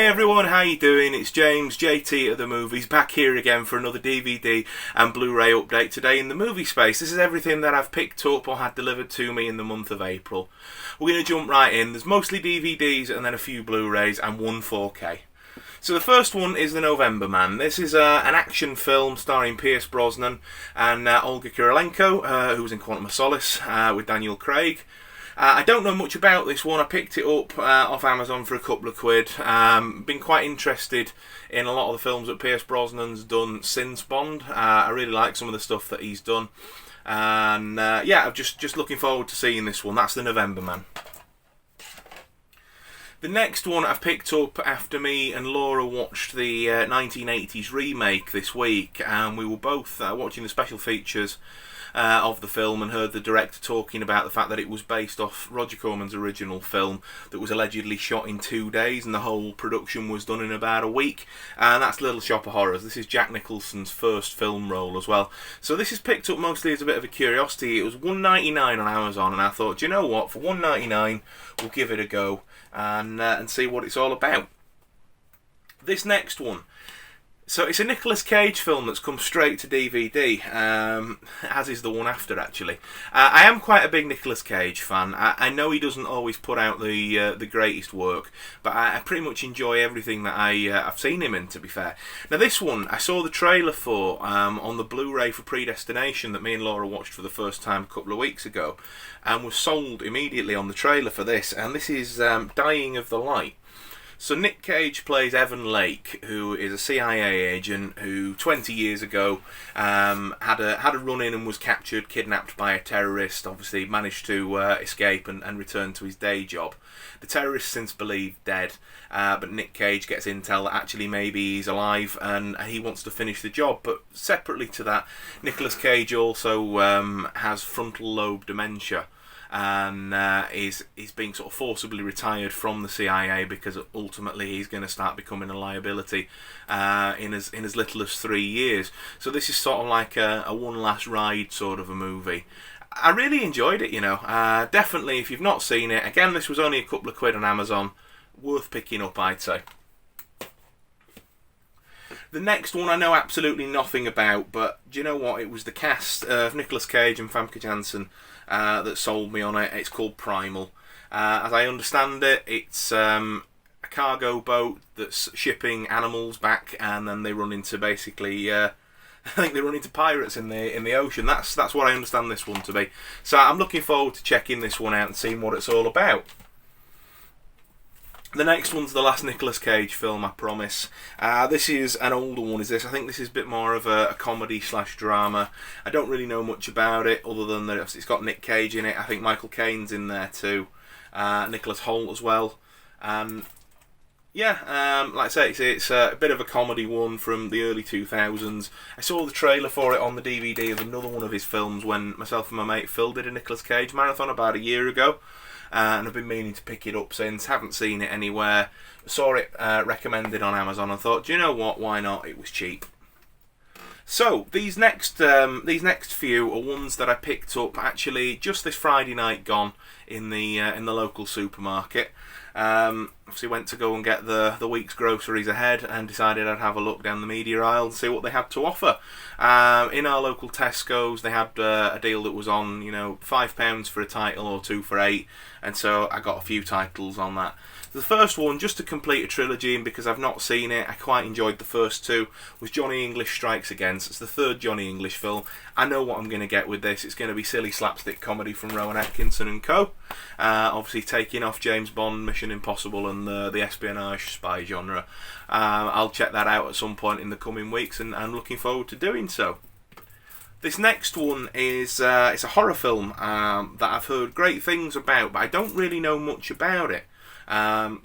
everyone, how you doing? It's James, JT at the Movies, back here again for another DVD and Blu Ray update today in the movie space. This is everything that I've picked up or had delivered to me in the month of April. We're going to jump right in. There's mostly DVDs and then a few Blu Rays and one 4K. So the first one is The November Man. This is an action film starring Pierce Brosnan and Olga Kurylenko, who was in Quantum of Solace with Daniel Craig. I don't know much about this one. I picked it up off Amazon for a couple of quid. Been quite interested in a lot of the films that Pierce Brosnan's done since Bond. I really like some of the stuff that he's done. And yeah, I'm just looking forward to seeing this one. That's The November Man. The next one I've picked up after me and Laura watched the 1980s remake this week, and we were both watching the special features of the film and heard the director talking about the fact that it was based off Roger Corman's original film that was allegedly shot in 2 days and the whole production was done in about a week, and that's Little Shop of Horrors. This is Jack Nicholson's first film role as well. So this is picked up mostly as a bit of a curiosity. It was $1.99 on Amazon, and I thought, do you know what, for $1.99 we'll give it a go and see what it's all about. This next one, so it's a Nicolas Cage film that's come straight to DVD, as is the one after actually. I am quite a big Nicolas Cage fan. I know he doesn't always put out the greatest work, but I pretty much enjoy everything that I've seen him in, to be fair. Now this one, I saw the trailer for on the Blu Ray for Predestination that me and Laura watched for the first time a couple of weeks ago, and was sold immediately on the trailer for this, and this is Dying of the Light. So Nick Cage plays Evan Lake, who is a CIA agent who 20 years ago had a run-in and was captured, kidnapped by a terrorist. Obviously managed to escape and return to his day job. The terrorist since believed dead, but Nick Cage gets intel that actually maybe he's alive and he wants to finish the job. But separately to that, Nicolas Cage also has frontal lobe dementia, and is being sort of forcibly retired from the CIA because ultimately he's going to start becoming a liability in as little as 3 years. So this is sort of like a one last ride sort of a movie. I really enjoyed it, you know. Definitely, if you've not seen it, again, this was only a couple of quid on Amazon. Worth picking up, I'd say. The next one I know absolutely nothing about, but do you know what? It was the cast of Nicolas Cage and Famke Janssen that sold me on it. It's called Primal. As I understand it, it's a cargo boat that's shipping animals back, and then they run into basically, I think they run into pirates in the ocean. That's what I understand this one to be. So I'm looking forward to checking this one out and seeing what it's all about. The next one's the last Nicolas Cage film, I promise. This is an older one, is this? I think this is a bit more of a comedy/drama. I don't really know much about it, other than that it's got Nick Cage in it. I think Michael Caine's in there too. Nicholas Hoult as well. Yeah, like I say, it's a bit of a comedy one from the early 2000s. I saw the trailer for it on the DVD of another one of his films when myself and my mate Phil did a Nicolas Cage marathon about a year ago. And I've been meaning to pick it up since. Haven't seen it anywhere. Saw it recommended on Amazon and thought, do you know what? Why not? It was cheap. So these next few are ones that I picked up actually just this Friday night gone in the local supermarket. Obviously went to go and get the week's groceries ahead and decided I'd have a look down the media aisle and see what they had to offer. In our local Tesco's they had a deal that was on, you know, £5 for a title or 2 for 8, and so I got a few titles on that. The first one, just to complete a trilogy, and because I've not seen it, I quite enjoyed the first two, was Johnny English Strikes Again. So it's the third Johnny English film. I know what I'm going to get with this. It's going to be silly slapstick comedy from Rowan Atkinson and co. Obviously taking off James Bond, Mission Impossible and the espionage spy genre. I'll check that out at some point in the coming weeks, and I'm looking forward to doing so. This next one is it's a horror film that I've heard great things about, but I don't really know much about it. I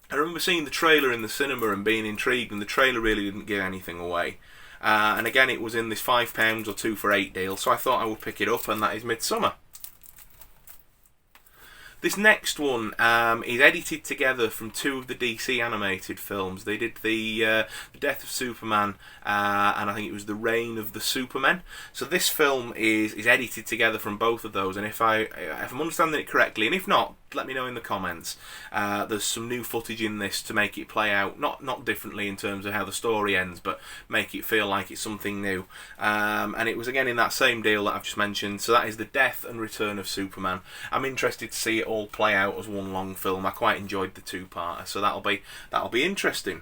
remember seeing the trailer in the cinema and being intrigued, and the trailer really didn't give anything away. And again, it was in this £5 or 2 for 8 deal, so I thought I would pick it up, and that is Midsummer. This next one is edited together from 2 of the DC animated films. They did the Death of Superman and I think it was the Reign of the Supermen. So this film is edited together from both of those, and if I'm understanding it correctly, and if not, let me know in the comments. There's some new footage in this to make it play out, not differently in terms of how the story ends, but make it feel like it's something new. And it was again in that same deal that I've just mentioned. So that is the death and return of Superman. I'm interested to see it all play out as one long film. I quite enjoyed the two-parter, so that'll be interesting.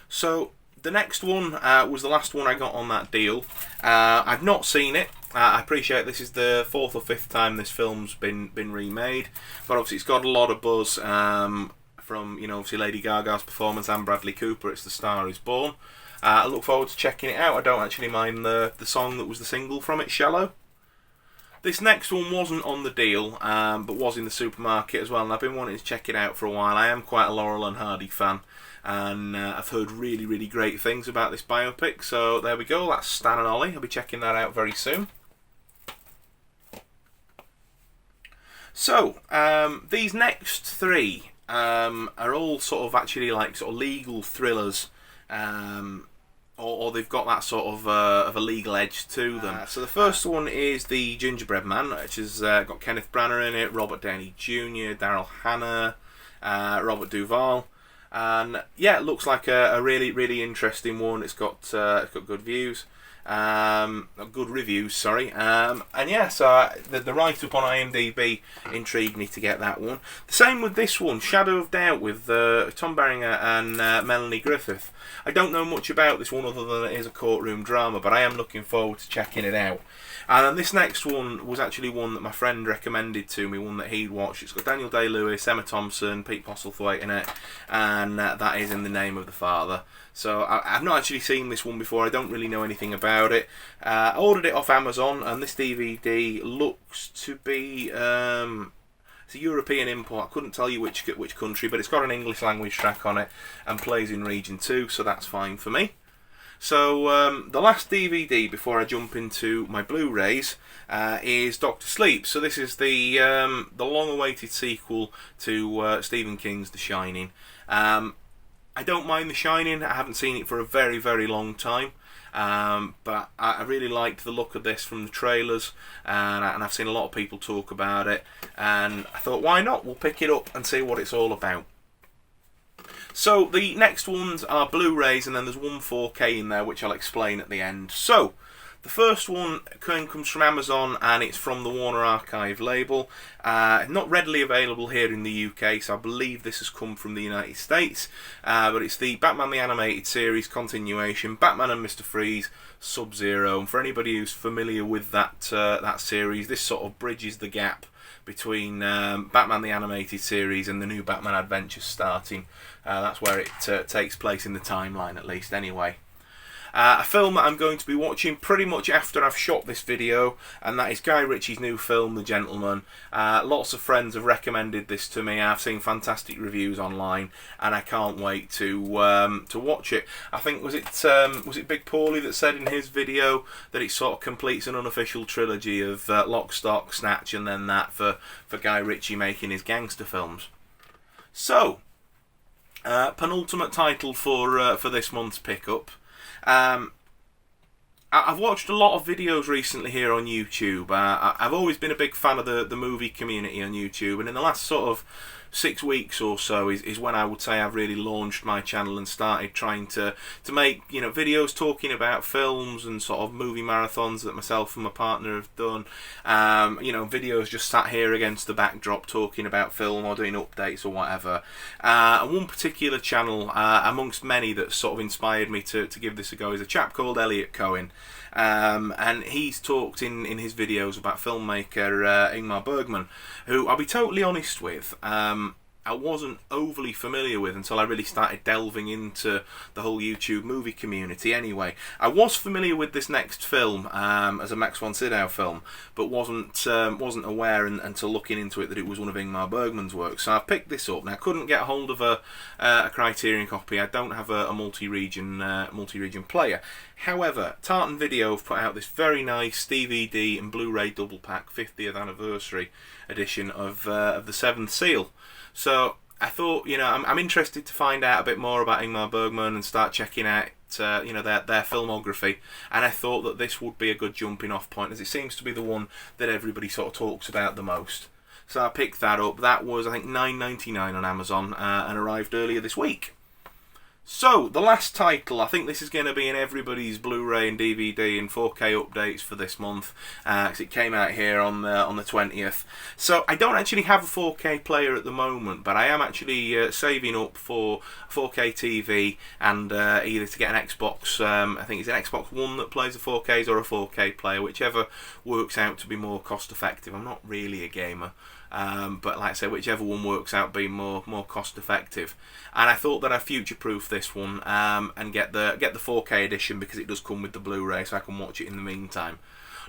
So the next one was the last one I got on that deal. I've not seen it. I appreciate this is the 4th or 5th time this film's been remade, but obviously it's got a lot of buzz from, you know, obviously Lady Gaga's performance and Bradley Cooper. It's The Star Is Born. I look forward to checking it out. I don't actually mind the song that was the single from it, Shallow. This next one wasn't on the deal, but was in the supermarket as well, and I've been wanting to check it out for a while. I am quite a Laurel and Hardy fan, and I've heard really, really great things about this biopic, so there we go. That's Stan and Ollie. I'll be checking that out very soon. So, these next three are all sort of actually like sort of legal thrillers, or they've got that sort of a legal edge to them. So the first one is the Gingerbread Man, which has got Kenneth Branagh in it, Robert Downey Jr., Daryl Hannah, Robert Duvall, and yeah, it looks like a really, really interesting one. It's got good views. Good reviews, sorry. And yeah, so the write-up on IMDb intrigued me to get that one. The same with this one, Shadow of Doubt, with Tom Berenger and Melanie Griffith. I don't know much about this one other than it is a courtroom drama, but I am looking forward to checking it out. And then this next one was actually one that my friend recommended to me, one that he'd watched. It's got Daniel Day-Lewis, Emma Thompson, Pete Postlethwaite in it, and that is In the Name of the Father. So I've not actually seen this one before. I don't really know anything about it. I ordered it off Amazon, and this DVD looks to be it's a European import. I couldn't tell you which country, but it's got an English language track on it and plays in region 2, so that's fine for me. So the last DVD before I jump into my Blu-rays is Dr. Sleep. So this is the long-awaited sequel to Stephen King's The Shining. I don't mind The Shining. I haven't seen it for a very, very long time. But I really liked the look of this from the trailers, and I've seen a lot of people talk about it, and I thought, why not? We'll pick it up and see what it's all about. So the next ones are Blu-rays, and then there's one 4K in there, which I'll explain at the end. So the first one comes from Amazon, and it's from the Warner Archive label. Not readily available here in the UK, so I believe this has come from the United States. But it's the Batman the Animated Series continuation, Batman and Mr. Freeze, Sub-Zero. And for anybody who's familiar with that series, this sort of bridges the gap between Batman the Animated Series and the new Batman Adventures starting. That's where it takes place in the timeline, at least, anyway. A film that I'm going to be watching pretty much after I've shot this video, and that is Guy Ritchie's new film, The Gentleman. Lots of friends have recommended this to me. I've seen fantastic reviews online, and I can't wait to watch it. I think was it Big Paulie that said in his video that it sort of completes an unofficial trilogy of Lock, Stock, Snatch, and then that for Guy Ritchie making his gangster films. So, penultimate title for this month's pickup. I've watched a lot of videos recently here on YouTube. I've always been a big fan of the movie community on YouTube, and in the last sort of 6 weeks or so is when I would say I've really launched my channel and started trying to make, you know, videos talking about films and sort of movie marathons that myself and my partner have done. You know, videos just sat here against the backdrop talking about film or doing updates or whatever. And one particular channel amongst many that sort of inspired me to give this a go is a chap called Elliot Cohen. And he's talked in his videos about filmmaker Ingmar Bergman, who I'll be totally honest with, I wasn't overly familiar with until I really started delving into the whole YouTube movie community anyway. I was familiar with this next film as a Max von Sydow film, but wasn't aware until looking into it that it was one of Ingmar Bergman's works. So I picked this up. Now I couldn't get a hold of a Criterion copy. I don't have a multi-region player. However, Tartan Video have put out this very nice DVD and Blu-ray double pack 50th anniversary edition of The Seventh Seal. So I thought, you know, I'm interested to find out a bit more about Ingmar Bergman and start checking out, you know, their filmography. And I thought that this would be a good jumping off point, as it seems to be the one that everybody sort of talks about the most. So I picked that up. That was, I think, $9.99 on Amazon and arrived earlier this week. So, the last title, I think this is going to be in everybody's Blu-ray and DVD and 4K updates for this month, because it came out here on the 20th. So, I don't actually have a 4K player at the moment, but I am actually saving up for 4K TV and either to get an Xbox, I think it's an Xbox One that plays the 4Ks or a 4K player, whichever works out to be more cost effective. I'm not really a gamer. But like I say, whichever one works out being more cost effective, and I thought that I'd future-proof this one and get the 4K edition because it does come with the Blu-ray, so I can watch it in the meantime.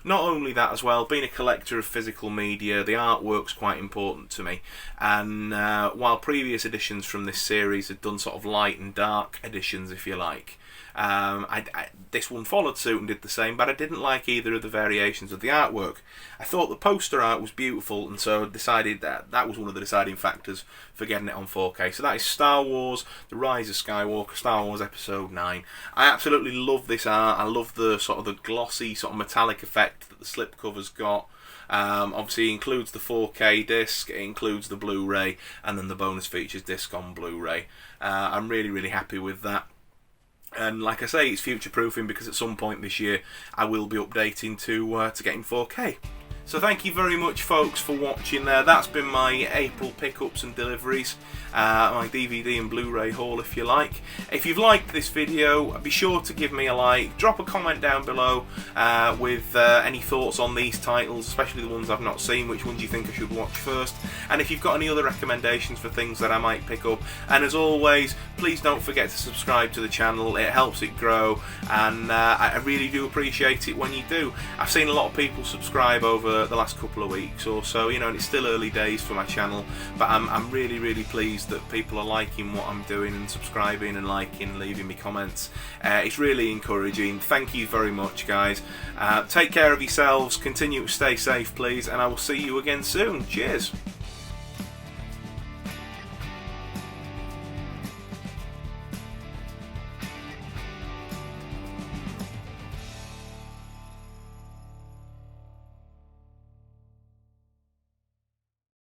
Not only that as well, being a collector of physical media, the artwork's quite important to me, and while previous editions from this series had done sort of light and dark editions, if you like, this one followed suit and did the same, but I didn't like either of the variations of the artwork. I thought the poster art was beautiful, and so I decided that was one of the deciding factors for getting it on 4K. So that is Star Wars: The Rise of Skywalker, Star Wars Episode 9. I absolutely love this art. I love the sort of the glossy, sort of metallic effect that the slipcover's got. Obviously it includes the 4K disc, it includes the Blu-ray, and then the bonus features disc on Blu-ray. I'm really happy with that. And like I say, it's future-proofing because at some point this year I will be updating to getting 4K. So thank you very much, folks, for watching there. That's been my April pickups and deliveries, my DVD and Blu-ray haul, if you like. If you've liked this video, be sure to give me a like. Drop a comment down below with any thoughts on these titles, especially the ones I've not seen, which ones you think I should watch first. And if you've got any other recommendations for things that I might pick up. And as always, please don't forget to subscribe to the channel. It helps it grow, and I really do appreciate it when you do. I've seen a lot of people subscribe over the last couple of weeks or so, you know, and it's still early days for my channel, but I'm really pleased that people are liking what I'm doing and subscribing and liking, leaving me comments. It's really encouraging. Thank you very much, guys. Take care of yourselves, continue to stay safe, please, and I will see you again soon. Cheers.